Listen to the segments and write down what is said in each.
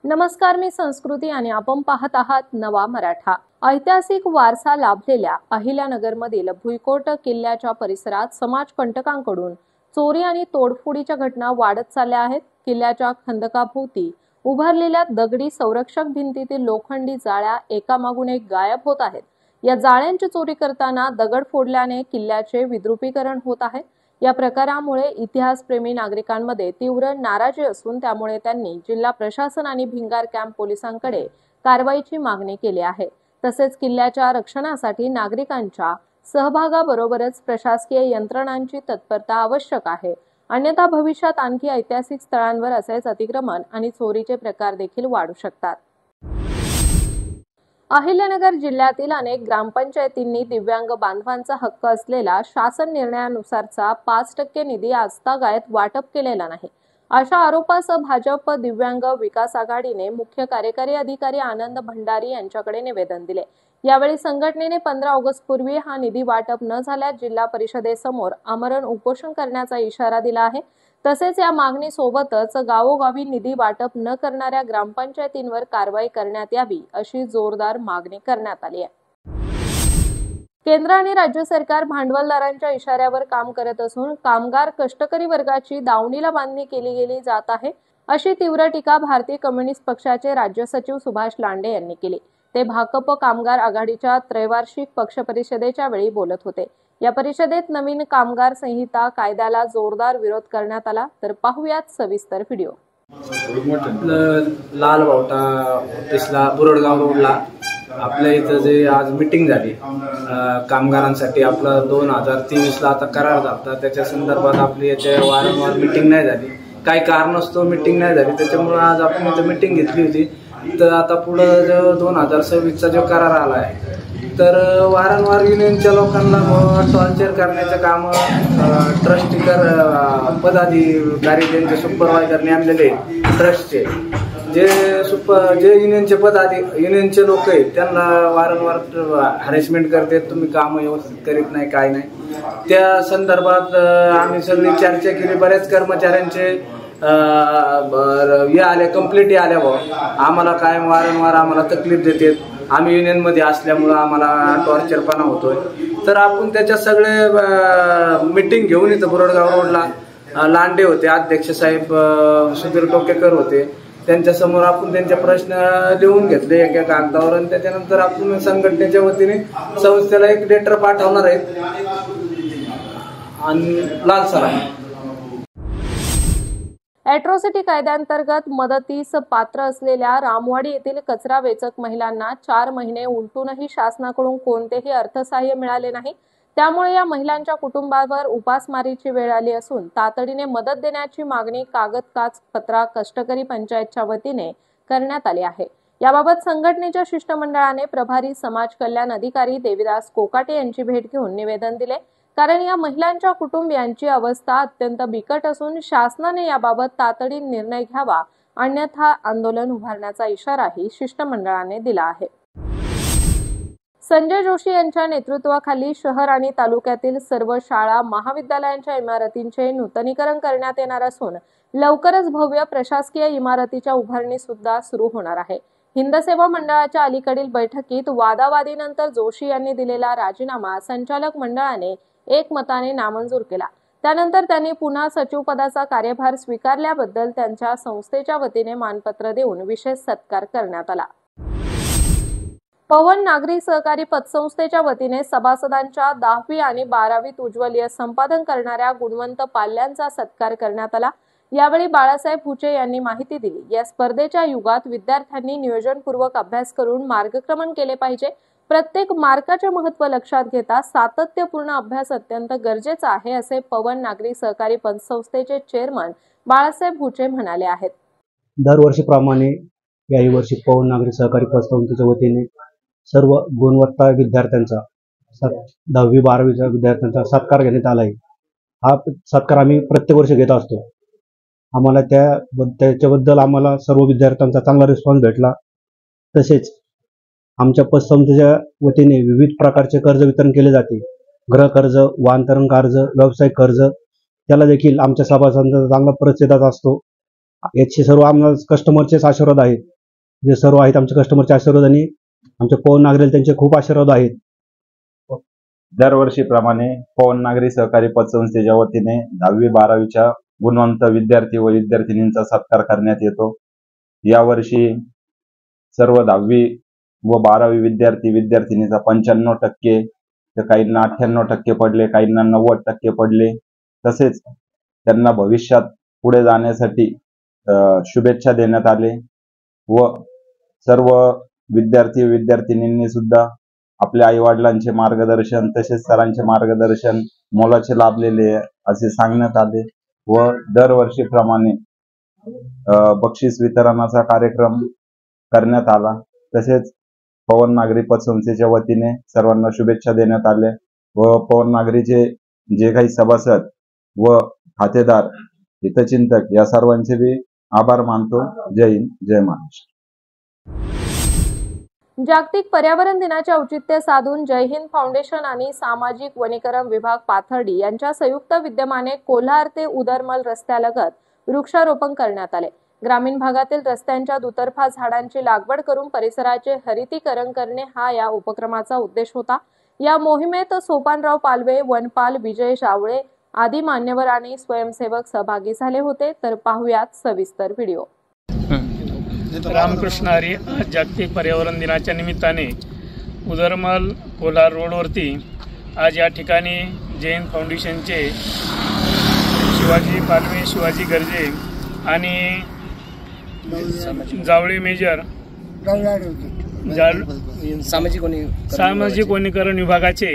नमस्कार, मी संस्कृती आणि आपण पाहत आहात नवा मराठा। ऐतिहासिक वारसा लाभलेल्या अहिल्यानगरमधील भुईकोट किल्ल्याच्या परिसरात समाजकंटकांकडून चोरी आणि तोडफोडीच्या घटना वाढत चालल्या आहेत। किल्ल्याच्या खंदकाभोवती उभारलेल्या दगडी संरक्षक भिंतीतील लोखंडी जाळ्या एकामागून एक गायब होत आहेत। या जाळ्यांची चोरी करताना दगड फोडल्याने किल्ल्याचे विद्रुपीकरण होत आहे। या प्रकारामुळे इतिहासप्रेमी नागरिकांमध्ये तीव्र नाराजी असून त्यामुळे त्यांनी जिल्हा प्रशासन आणि भिंगार कॅम्प पोलिसांकडे कारवाईची मागणी केली आहे। तसेच किल्ल्याच्या रक्षणासाठी नागरिकांच्या सहभागाबरोबरच प्रशासकीय यंत्रणांची तत्परता आवश्यक आहे, अन्यथा भविष्यात आणखी ऐतिहासिक स्थळांवर असेच अतिक्रमण आणि चोरीचे प्रकार देखील वाढू शकतात। अहिल्यानगर जिल्ह्यातील अनेक ग्रामपंचायतींनी दिव्यांग बांधवांचा हक्क असलेला शासन निर्णयानुसारचा 5% निधी आजतागायत वाटप केलेला नाही, अशा आरोपासह भाजप दिव्यांग विकास आघाडीने मुख्य कार्यकारी अधिकारी आनंद भंडारी यांच्याकडे निवेदन दिले। यावेळी संघटनेने 15 ऑगस्ट पूर्वी हा निधी वाटप न झाल्यास जिल्हा परिषदेसमोर आमरण उपोषण करण्याचा इशारा दिला आहे। तसेच या मागणीसोबतच गावोगावी निधी वाटप न करणाऱ्या ग्रामपंचायतींवर कारवाई करण्यात यावी अशी जोरदार मागणी करण्यात आली आहे। केंद्र आणि राज्य सरकार भांडवलदारांच्या इशाऱ्यावर काम करत असून कामगार कष्टकरी वर्गाची दावणीला बांधणी केली जात आहे, अशी तीव्र टीका भारतीय कम्युनिस्ट पक्षाचे राज्य सचिव सुभाष लांडे यांनी केली। ते भाकप कामगार आघाडीच्या त्रैवार्षिक पक्ष परिषदेच्या वेळी बोलत होते। या परिषदेत नवीन कामगार संहिता कायद्याला जोरदार विरोध करण्यात आला। तर पाहूयात सविस्तर व्हिडिओ। लाल बावटा ऑफिसला बुरडगाव रोडला आपल्या इथं जे आज मीटिंग झाली कामगारांसाठी, आपला 2023 ला आता करार झाला, त्याच्या संदर्भात आपली याच्या वारंवार मीटिंग नाही झाली, काही कारणास्तव मीटिंग नाही झाली, त्याच्यामुळे आज आपण इथं मीटिंग घेतली होती। तर आता पुढे जो 2026 चा जो करार आला आहे, तर वारंवार युनियनच्या लोकांना टॉर्चर करण्याचं काम ट्रस्टीकर पदाधिकारी त्यांचे सुपरवायझर नेमलेले ट्रस्टचे जे युनियनचे लोक आहेत त्यांना वारंवार हॅरेसमेंट करतात, तुम्ही काम व्यवस्थित करीत नाही, काय नाही। त्या संदर्भात आम्ही सगळी चर्चा केली, बऱ्याच कर्मचाऱ्यांचे कंप्लेंटी आल्या, आम्हाला काय वारंवार आम्हाला तकलीफ देतात, आम्ही युनियन मध्ये असल्यामुळे आम्हाला टॉर्चरपणा होतोय। तर आपण त्याच्या सगळे मीटिंग घेऊन इथं बुरडगाव रोडला लांडे होते, अध्यक्ष साहेब सुधीर टोकेकर होते, त्यांच्या समोर आपण त्यांचे प्रश्न लिहून घेतले एका कागदावर, आणि त्याच्यानंतर आपण संघटनेच्या वतीने संस्थेला एक लेटर पाठवणार आहेत आणि लाल सर ॲट्रॉसिटी कायद्याअंतर्गत मदतीस पात्र असलेल्या रामवाडी येथील कचरा वेचक महिलांना 4 महिने उलटूनही शासनाकडून कोणतेही अर्थसहाय्य मिळाले नाही। त्यामुळे या महिलांच्या कुटुंबावर उपासमारीची वेळ आली असून तातडीने मदत देण्याची मागणी कागद पत्रा कष्टकरी पंचायतच्या वतीने करण्यात आली आहे। याबाबत संघटनेच्या शिष्टमंडळाने प्रभारी समाज कल्याण अधिकारी देविदास कोकाटे यांची भेट घेऊन निवेदन दिले, कारण या महिलांच्या कुटुंबियांची अवस्था अत्यंत बिकट असून शासनाने याबाबत तातडीने निर्णय घ्यावा, अन्यथा आंदोलन उभारण्याचा इशाराही शिष्टमंडळाने दिला आहे। संजय जोशी यांच्या नेतृत्वाखाली शहर आणि तालुक्यातील सर्व शाळा महाविद्यालयांच्या इमारतींचे नूतनीकरण करण्यात येणार असून लवकरच भव्य प्रशासकीय इमारतीच्या उभारणी सुद्धा सुरू होणार आहे। हिंदसेवा मंडळाच्या अलीकडील बैठकीत वादावादीनंतर जोशी यांनी दिलेला राजीनामा संचालक मंडळाने एकमताने नामंजूर केला। त्यानंतर त्यांनी पुन्हा सचिव पदाचा कार्यभार स्वीकारल्याबद्दल त्यांच्या संस्थेच्या वतीने मानपत्र देऊन विशेष सत्कार करण्यात आला। पवन नागरी सहकारी पतसंस्थेच्या वतीने सभासदांच्या 10वी आणि 12वीत उज्ज्वल यश संपादन करणाऱ्या गुणवंत पाल्यांचा सत्कार करण्यात आला। यावेळी बाळासाहेब भुचे यांनी माहिती दिली। या स्पर्धेच्या युगात विद्यार्थ्यांनी नियोजनपूर्वक अभ्यास करून मार्गक्रमण केले पाहिजे। प्रत्येक मार्काचे महत्त्व लक्षात घेता सातत्यपूर्ण अभ्यास अत्यंत गरजेचा आहे, असे पवन नागरी सहकारी पतसंस्थेचे चेअरमन बाळासाहेब भुचे म्हणाले आहेत। दरवर्षीप्रमाणे याही वर्षी पवन नागरी सहकारी पतसंस्थेच्या वतीने सर्व गुणवत्ता विद्यार्थ्यांचा 10वी 12वीच्या विद्यार्थ्यांचा सत्कार घेण्यात आला आहे। हा सत्कार आम्ही प्रत्येक वर्षी घेत असतो। आम्हाला त्याच्याबद्दल आम्हाला सर्व विद्यार्थ्यांचा चांगला रिस्पॉन्स भेटला। तसेच आमच्या पतसंस्थेच्या वतीने विविध प्रकारचे कर्ज वितरण केले जाते, गृह कर्ज, वाहनतरण कर्ज, व्यावसायिक कर्ज, त्याला देखील आमच्या सभासदांचा चांगला प्रतिसाद असतो। याचे सर्व आम्हाला कस्टमरचेच आशीर्वाद आहेत। जे सर्व आहेत आमच्या कस्टमरचे आशीर्वाद आणि आमच्या पवन नागरेल त्यांचे खूप आशीर्वाद आहेत. दरवर्षीप्रमाणे पवन नागरी सहकारी पतसंस्थेच्या वतीने 10वी-12वीच्या गुणवंत विद्यार्थी व विद्यार्थिनींचा सत्कार करण्यात येतो. यावर्षी सर्व 10वी व 12वी विद्यार्थी विद्यार्थिनीचा 95% तर काहींना 98% पडले, काहींना 90% पडले. तसेच त्यांना भविष्यात पुढे जाण्यासाठी शुभेच्छा देण्यात आले व सर्व विद्यार्थी विद्यार्थिनींनी सुद्धा आपल्या आई वडिलांचे मार्गदर्शन तसेच सरांचे मार्गदर्शन मोलाचे लाभलेले असे सांगण्यात आले व दरवर्षीप्रमाणे बक्षीस वितरणाचा कार्यक्रम करण्यात आला. तसेच पवन नागरी पतसंस्थेच्या वतीने सर्वांना शुभेच्छा देण्यात आल्या व पवन नागरीचे जे काही सभासद व खातेदार हितचिंतक या सर्वांचे बी आभार मानतो. जय हिंद, जय महाराष्ट्र. जागतिक पर्यावरण दिनाचे औचित्य साधून जय हिंद फाउंडेशन आणि सामाजिक वनीकरण विभाग पाथर्डी यांच्या संयुक्त विद्यमाने कोल्हार ते उदरमल रस्त्यालगत वृक्षारोपण करण्यात आले. ग्रामीण भागातील रस्त्यांच्या दुतर्फा झाडांची लागवड करून परिसराचे हरितीकरण करणे हा या उपक्रमाचा उद्देश होता. या मोहिमेत सोपानराव पालवे, वनपाल विजय जावळे आदी मान्यवर आणि स्वयंसेवक सहभागी झाले होते. तर पाहुयात सविस्तर व्हिडिओ. रामकृष्ण हरी. आज जागतिक पर्यावरण दिनाच्या निमित्ताने उदरमल कोलार रोडवरती आज या ठिकाणी जय हिंद फाउंडेशनचे शिवाजी पालवे, शिवाजी गर्जे आणि जावळे मेजर सामाजिक वनीकरण विभागाचे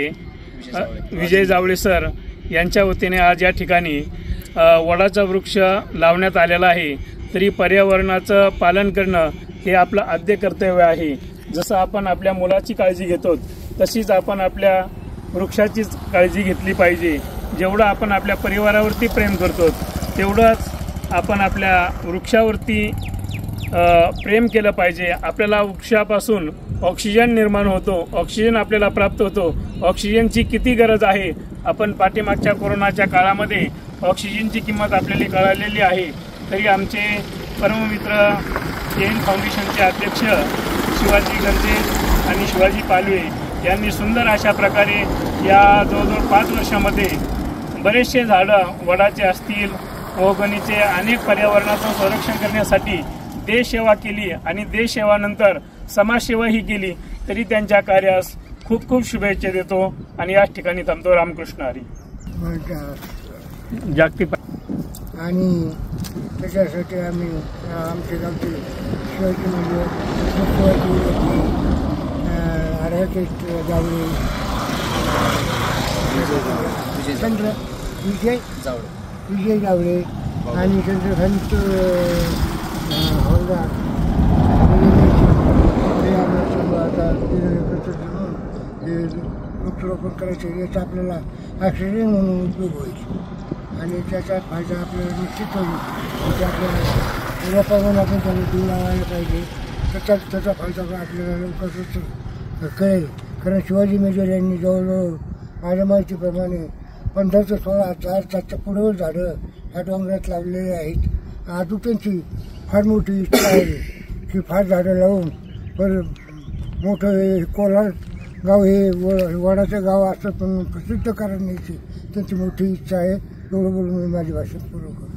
विजय जावळे सर यांच्या वतीने आज या ठिकाणी वडाचा वृक्ष लावण्यात आलेला आहे. तरी पर्यावरणाचं पालन करणं हे आपलं आद्य कर्तव्य आहे. जसं आपण आपल्या मुलाची काळजी घेतो तशीच आपण आपल्या वृक्षाची काळजी घेतली पाहिजे. जेवढं आपण आपल्या परिवारावरती प्रेम करतो तेवढंच आपण आपल्या वृक्षावरती प्रेम केलं पाहिजे. आपल्याला वृक्षापासून ऑक्सिजन निर्माण होतो, ऑक्सिजन आपल्याला प्राप्त होतो. ऑक्सिजनची किती गरज आहे आपण पाठीमागच्या कोरोनाच्या काळामध्ये ऑक्सिजनची किंमत आपल्याला कळालेली आहे. तरी आमचे परममित्र जय हिंद फाउंडेशनचे अध्यक्ष शिवाजी गर्जे आणि शिवाजी पालवे यांनी सुंदर अशा प्रकारे या जवळजवळ 5 वर्षामध्ये बरेचसे झाडं वडाचे असतील, ओगणीचे अनेक पर्यावरणाचं संरक्षण करण्यासाठी देशसेवा केली आणि देशसेवानंतर समाजसेवाही केली. तरी त्यांच्या कार्यास खूप खूप शुभेच्छा देतो आणि याच ठिकाणी थांबतो. रामकृष्ण हरी. जागतिक आणि त्याच्यासाठी आम्ही आमच्या गावचे शिवाजी मंदिर ॲडव्होकेट जावळे, विजय जावळे आणि चंद्रकांत हौलदार हे वृक्षारोपण करायचे याचा आपल्याला ऑक्सिजन म्हणून उपयोग होईल आणि त्याचा फायदा आपल्याला निश्चित होईल. म्हणजे आपल्याला रोपावून आपण त्याला दूर लावायला पाहिजे. त्याचा फायदा आपल्याला लवकरच कळेल. कारण शिवाजी मेजर यांनी जवळजवळ माझ्या माहितीप्रमाणे 15 ते 16,000 त्याच्या पुढे झाडं ह्या डोंगरात लावलेली आहेत. अजून त्यांची फार मोठी इच्छा आहे की फार झाडं लावून मोठं कोलार गाव हे वडाचं गाव असं पण प्रसिद्ध करण्याची त्यांची मोठी इच्छा आहे. एवढं बोलून मी माझी भाषण पूर्ण करतो.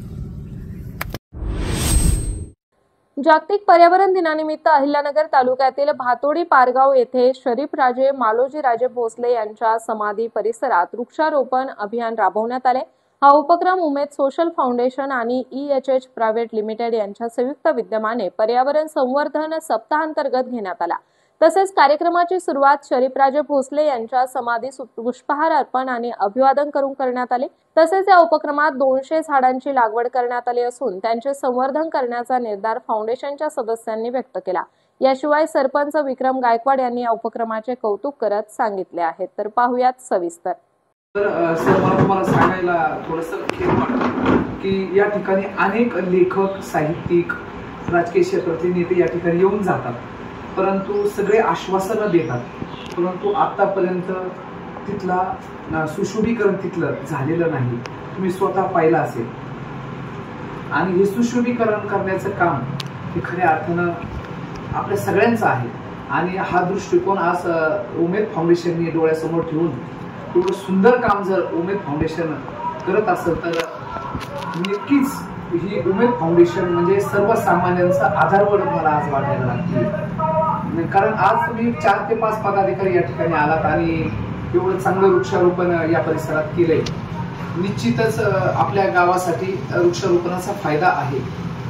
जागतिक पर्यावरण दिनानिमित्त अहिल्यानगर तालुक्यातील भातोडी पारगाव येथे शरीफराजे मालोजीराजे भोसले यांच्या समाधी परिसरात वृक्षारोपण अभियान राबवण्यात आले. हा उपक्रम उमेद सोशल फाउंडेशन आणि EHH प्रायव्हेट लिमिटेड यांच्या संयुक्त विद्यमाने पर्यावरण संवर्धन सप्ताहांतर्गत घेण्यात आला. तसेच कार्यक्रमाची सुरुवात शरीफराजे भोसले यांच्या समाधीस पुष्पहार अर्पण आणि अभिवादन करून करण्यात आले. तसेच या उपक्रमात 200 झाडांची लागवड करण्यात आली असून त्यांचे संवर्धन करण्याचा निर्धार फाउंडेशनच्या सदस्यांनी व्यक्त केला. याशिवाय सरपंच विक्रम गायकवाड यांनी या उपक्रमाचे कौतुक करत सांगितले आहे. तर पाहुयात सविस्तर. तर सर मला तुम्हाला सांगायला थोडंसं खेद वाटतं की या ठिकाणी अनेक लेखक, साहित्यिक, राजकीय क्षेत्रातले नेते या ठिकाणी येऊन जातात, परंतु सगळे आश्वासनं देतात, परंतु आतापर्यंत तिथला सुशोभीकरण तिथलं झालेलं नाही. तुम्ही स्वतः पाहिलं असेल. आणि हे सुशोभीकरण करण्याचं काम हे खऱ्या अर्थानं आपल्या सगळ्यांचा आहे आणि हा दृष्टिकोन आज उमेद फाउंडेशनने डोळ्यासमोर ठेवून एवढं सुंदर काम जर उमेद फाउंडेशन करत असेल तर नक्कीच ही उमेद फाउंडेशन म्हणजे सर्वसामान्यांचा आधारवड मला आज वाटायला लागते. कारण आज तुम्ही 4 ते 5 पदाधिकारी या ठिकाणी आलात आणि एवढं चांगलं वृक्षारोपण या परिसरात केलंय. निश्चितच आपल्या गावासाठी वृक्षारोपणाचा फायदा आहे.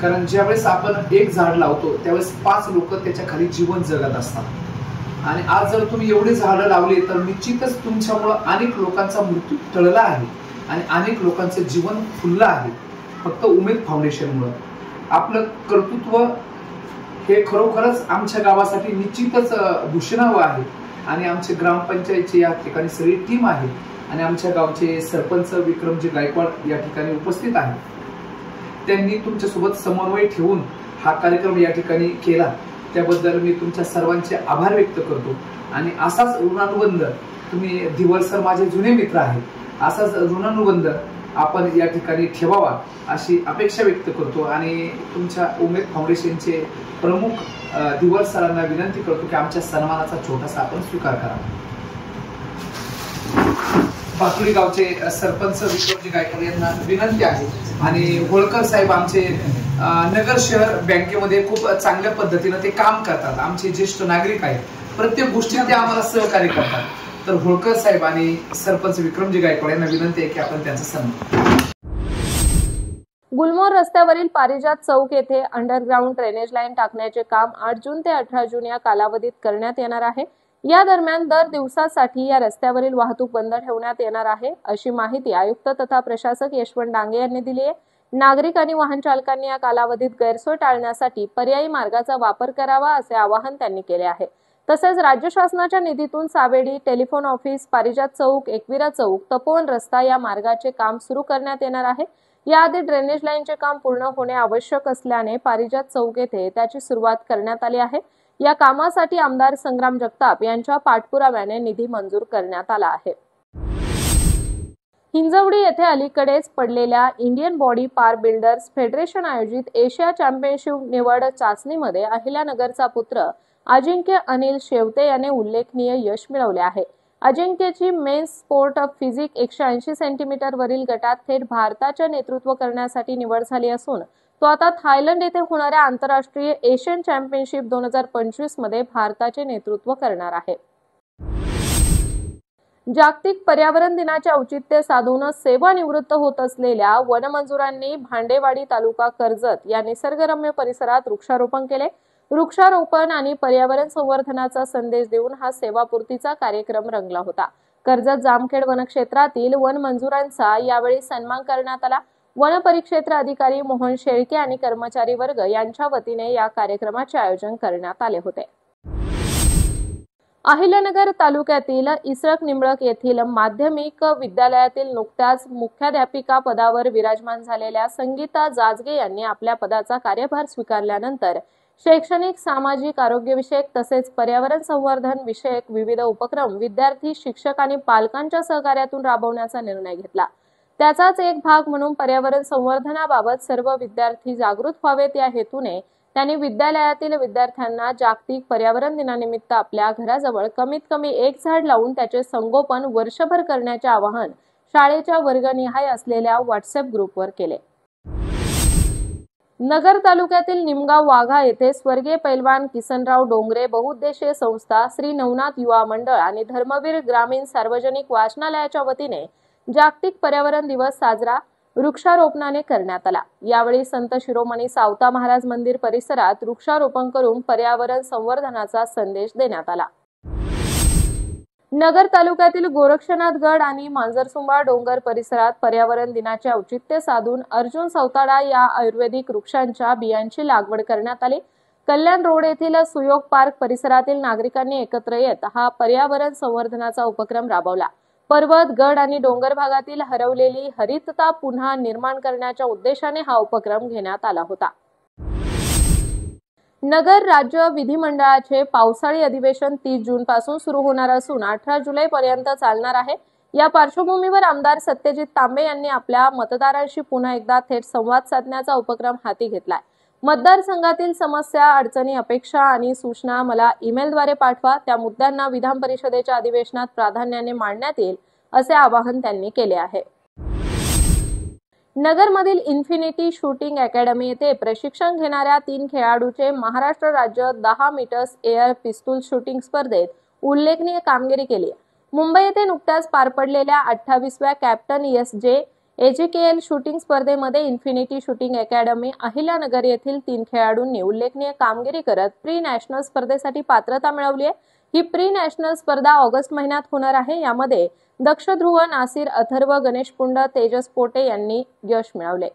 कारण ज्यावेळेस आपण एक झाड लावतो त्यावेळेस 5 लोक त्याच्या खाली जीवन जगत असतात आणि आज जर तुम्ही एवढे झाडं लावले तर निश्चितच तुमच्यामुळं अनेक लोकांचा मृत्यू टळला आहे आणि अनेक लोकांचं जीवन फुललं आहे फक्त उमेद फाउंडेशनमुळे. आपलं कर्तृत्व हे खरोखरच आमच्या गावासाठी निश्चितच भूषणावं आहे आणि आमचे ग्रामपंचायतची या ठिकाणी सगळी टीम आहे आणि आमच्या गावचे सरपंच विक्रमजी गायकवाड या ठिकाणी उपस्थित आहेत. त्यांनी तुमच्यासोबत समन्वय ठेवून हा कार्यक्रम या ठिकाणी केला त्याबद्दल मी तुमच्या सर्वांचे आभार व्यक्त करतो. आणि असाच ऋणानुबंध तुम्ही दिवल सर माझे जुने मित्र आहेत, असाच ऋणानुबंध आपण या ठिकाणी ठेवावा अशी अपेक्षा व्यक्त करतो आणि तुमच्या उमेद फाउंडेशनचे प्रमुख दिवल सरांना विनंती करतो की आमच्या सन्मानाचा छोटासा आपण स्वीकार करावा. पातुरी गावचे सरपंच विक्रमजी गायकवाड यांना विनंती आहे आणि होळकर साहेब आमचे नगर शहर बँकेमध्ये खूप चांगल्या पद्धतीने ते काम करतात. आमचे ज्येष्ठ नागरिक आहेत, प्रत्येक गोष्टीत ते आम्हाला सहकार्य करतात. तर होळकर साहेब आणि सरपंच विक्रमजी गायकवाड यांना विनंती आहे की आपण त्यांचा सन्मान. गुलमोहर रस्त्यावरील पारिजात चौक येथे अंडरग्राउंड ड्रेनेज लाईन टाकण्याचे काम 8 जून ते 18 जून या कालावधीत करण्यात येणार आहे. या दरम्यान दर दिवसासाठी या रस्त्यावरील वाहतूक बंद ठेवण्यात येणार आहे अशी माहिती आयुक्त तथा प्रशासक यशवंत डांगे यांनी दिली आहे. नागरिक आणि वाहन चालकांनी या कालावधीत गैरसोय टाळण्यासाठी पर्यायी मार्गाचा वापर करावा असे आवाहन त्यांनी केले आहे. तसेच राज्य शासनाच्या निधीतून सावेडी, टेलिफोन ऑफिस, पारिजात चौक, एकविरा चौक, तपोवन रस्ता या मार्गाचे काम सुरू करण्यात येणार आहे. याआधी ड्रेनेज लाईनचे काम पूर्ण होणे आवश्यक असल्याने पारिजात चौक येथे त्याची सुरुवात करण्यात आली आहे. या कामासाठी आमदार संग्राम जगताप यांच्या पाठपुराव्याने निधी मंजूर करण्यात आला आहे. हिंजवडी येथे अलीकडेच पडलेल्या इंडियन बॉडी पार बिल्डर्स फेडरेशन आयोजित एशिया चॅम्पियनशिप निवड चाचणीमध्ये अहिल्यानगरचा पुत्र अजिंक्य अनिल शेवते याने उल्लेखनीय यश मिळवले आहे. अजिंक्यची men's sport of physique 180 centimetre वरील गटात थेट भारताचे नेतृत्व करण्यासाठी निवड झाली असून तो आता थायलंड येथे होणाऱ्या आंतरराष्ट्रीय एशियन चॅम्पियनशिप 2025 मध्ये भारताचे नेतृत्व करणार आहे. जागतिक पर्यावरण दिनाचे औचित्य साधून सेवानिवृत्त होत असलेल्या वनमजुरांनी भांडेवाडी तालुका कर्जत या निसर्गरम्य परिसरात वृक्षारोपण केले. वृक्षारोपण आणि पर्यावरण संवर्धनाचा संदेश देऊन हा सेवापूर्तीचा कार्यक्रम रंगला होता. कर्जत जामखेड वनक्षेत्रातील वनमजुरांचा यावेळी सन्मान करण्यात आला. वन परिक्षेत्र अधिकारी मोहन शेळके आणि कर्मचारी वर्ग यांच्या वतीने या कार्यक्रमाचे आयोजन करण्यात आले होते. अहिल्यानगर तालुक्यातील इसरक निंबळक येथील माध्यमिक विद्यालयातील नुकत्याच मुख्याध्यापिका पदावर विराजमान झालेल्या संगीता जाजगे यांनी आपल्या पदाचा कार्यभार स्वीकारल्यानंतर शैक्षणिक, सामाजिक, आरोग्यविषयक तसेच पर्यावरण संवर्धन विषयक विविध उपक्रम विद्यार्थी, शिक्षक आणि पालकांच्या सहकार्यातून राबवण्याचा निर्णय घेतला. त्याचाच एक भाग म्हणून पर्यावरण संवर्धनाबाबत सर्व विद्यार्थी जागृत व्हावेत या हेतूने त्यांनी विद्यालयातील विद्यार्थ्यांना जागतिक पर्यावरण दिनानिमित्त आपल्या घराजवळ कमीत कमी 1 झाड लावून त्याचे संगोपन वर्षभर करण्याचे आवाहन शाळेच्या वर्गनिहाय असलेल्या व्हॉट्सअप ग्रुपवर केले. नगर तालुक्यातील निमगाव वाघा येथे स्वर्गीय पैलवान किसनराव डोंगरे बहुउद्देशीय संस्था, श्री नवनाथ युवा मंडळ आणि धर्मवीर ग्रामीण सार्वजनिक वाचनालयाच्या वतीने जागतिक पर्यावरण दिवस साजरा वृक्षारोपणाने करण्यात आला. यावेळी संत शिरोमणी सावता महाराज मंदिर परिसरात वृक्षारोपण करून पर्यावरण संवर्धनाचा संदेश देण्यात आला. नगर तालुक्यातील गोरक्षनाथगड आणि मांजरसुंबा डोंगर परिसरात पर्यावरण दिनाचे औचित्य साधून अर्जुन सौताडा या आयुर्वेदिक वृक्षांच्या बियांची लागवड करण्यात आली. कल्याण रोड येथील सुयोग पार्क परिसरातील नागरिकांनी एकत्र येत हा पर्यावरण संवर्धनाचा उपक्रम राबवला. पर्वत, गड आणि डोंगर भागातील हरवलेली हरितता पुन्हा निर्माण करण्याच्या उद्देशाने हा उपक्रम घेण्यात आला होता. नगर राज्य विधिमंडळाचे पावसाळी अधिवेशन 30 जून पासून सुरू होणार असून 18 जुलै पर्यंत चालणार आहे. या पार्श्वभूमीवर आमदार सत्यजित तांबे यांनी आपल्या मतदारांशी पुन्हा एकदा थेट संवाद साधण्याचा उपक्रम हाती घेतलाय. मतदारसंघातील समस्या, अडचणी, अपेक्षा आणि सूचना मला ईमेलद्वारे पाठवा. त्या मुद्द्यांना विधान परिषदेच्या अधिवेशनात प्राधान्याने मांडण्यात येईल असे आवाहन त्यांनी केले आहे. नगरमधील इन्फिनिटी शूटिंग अकॅडमी येथे प्रशिक्षण घेणाऱ्या 3 खेळाडूचे महाराष्ट्र राज्य 10 मीटर्स एअर पिस्तूल शूटिंग स्पर्धेत उल्लेखनीय कामगिरी केली. मुंबई येथे नुकत्याच पार पडलेल्या 28व्या कॅप्टन एस.जे. AJKL शूटिंग स्पर्धेमध्ये इन्फिनिटी शूटिंग अकॅडमी अहिल्यानगर येथील 3 खेळाडूंनी उल्लेखनीय कामगिरी करत प्री नॅशनल स्पर्धेसाठी पात्रता मिळवली आहे. ही प्री नॅशनल स्पर्धा ऑगस्ट महिन्यात होणार आहे. यामध्ये दक्ष ध्रुव, नासिर, अथर्व, गणेश पुंड, तेजस पोटे यांनी यश मिळवले.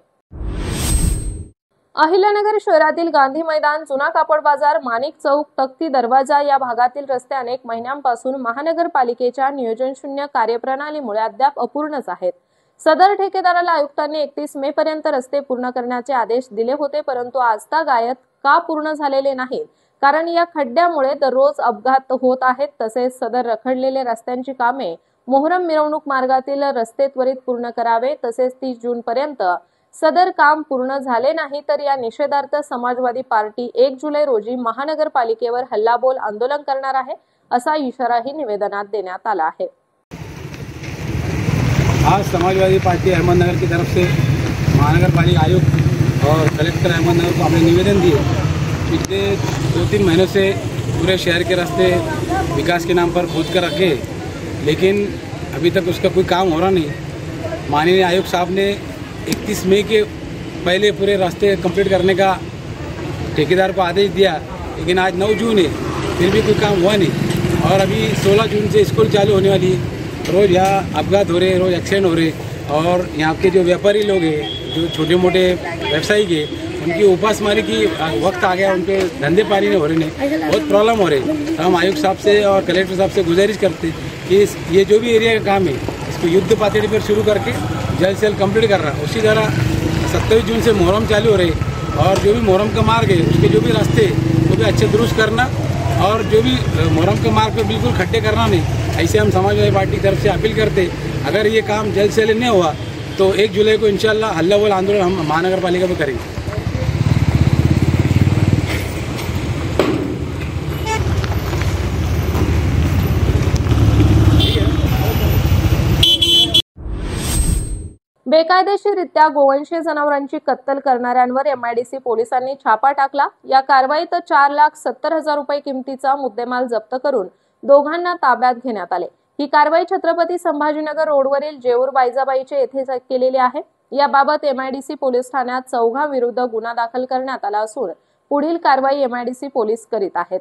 अहिल्यानगर शहरातील गांधी मैदान, जुना कापड बाजार, माणिक चौक, तख्ती दरवाजा या भागातील रस्ते अनेक महिन्यांपासून महानगरपालिकेच्या नियोजनशून्य कार्यप्रणालीमुळे अद्याप अपूर्णच आहेत. सदर ठेकेदाराला आयुक्तांनी 31 मे पर्यंत रस्ते पूर्ण करण्याचे आदेश दिले होते, परंतु आजतागायत का पूर्ण झालेले नाहीत? कारण या खड्ड्यामुळे दररोज अपघात होत आहेत. तसेच सदर रखडलेले रस्त्यांची कामे मोहरम मिरवणूक मार्गातील रस्ते त्वरित पूर्ण करावे. तसेच 30 जून पर्यंत सदर काम पूर्ण झाले नाही तर या निषेधार्थ समाजवादी पार्टी 1 जुलै रोजी महानगरपालिकेवर हल्लाबोल आंदोलन करणार आहे, असा इशाराही निवेदनात देण्यात आला आहे. आज समाजवादी पार्टी अहमदनगर की तरफ से महानगर पालिका आयुक्त और कलेक्टर अहमदनगर को हमने निवेदन दिए. पिछले 2-3 महीनों से पूरे शहर के रास्ते विकास के नाम पर खोद कर रखे, लेकिन अभी तक उसका कोई काम हो रहा नहीं. माननीय आयुक्त साहब ने 31 मई के पहले पूरे रास्ते कंप्लीट करने का ठेकेदार को आदेश दिया, लेकिन आज 9 जून है, फिर भी कोई काम हुआ नहीं. और अभी 16 जून से स्कूल चालू होने वाली है. रोज़ यहाँ अपघात हो रहे, रोज़ एक्सीडेंट हो रहे, और यहाँ के जो व्यापारी लोग हैं, जो छोटे मोटे व्यवसायी के, उनकी उपासमारी की वक्त आ गया, उनके धंधे पानी नहीं हो रहे हैं, बहुत प्रॉब्लम हो रही. तो हम आयुक्त साहब से और कलेक्टर साहब से गुजारिश करते कि ये जो भी एरिया का काम है इसको युद्ध पातळी पर शुरू करके जल्द से जल्द कंप्लीट कर रहा. उसी तरह 27 जून से मुहर्रम चालू हो रही, और जो भी मुहर्रम का मार्ग है उसके जो भी रास्ते वो भी अच्छे दुरुस्त करना, और जो भी मुहर्रम के मार्ग पे बिल्कुल खड्डे करना नहीं. ऐसे हम समाजवादी पार्टी की तरफ से अपील करते. अगर ये काम जल्द से जल्द नहीं हुआ तो 1 जुलाई को इंशाल्लाह हल्ला बोल आंदोलन हम महानगर पालिका में करेंगे. बेकायदेशीररित्या गोवंशीय जनावरांची कत्तल करणाऱ्यांवर MIDC पोलिसांनी छापा टाकला. या कारवाईत 4,70,000 रुपये किमतीचा मुद्देमाल जप्त करून दोघांना ताब्यात घेण्यात आले. ही कारवाई छत्रपती संभाजीनगर रोडवरील जेऊर बायजाबाईचे येथे केलेली आहे. याबाबत MIDC पोलीस ठाण्यात चौघांविरुद्ध गुन्हा दाखल करण्यात आला असून पुढील कारवाई MIDC पोलीस करीत आहेत.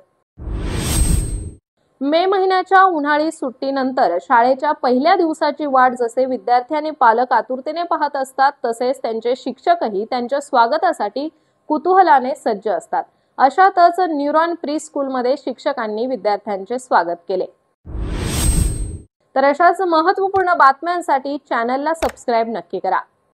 मे महिन्याच्या उन्हाळी सुट्टीनंतर शाळेच्या पहिल्या दिवसाची वाट जसे विद्यार्थी आणि पालक आतुरतेने पाहत असतात, तसेच त्यांचे शिक्षकही त्यांच्या स्वागतासाठी कुतूहलाने सज्ज असतात. अशातच न्यूरॉन प्री स्कूलमध्ये शिक्षकांनी विद्यार्थ्यांचे स्वागत केले. तर अशाच महत्त्वपूर्ण बातम्यांसाठी चॅनलला सबस्क्राईब नक्की करा.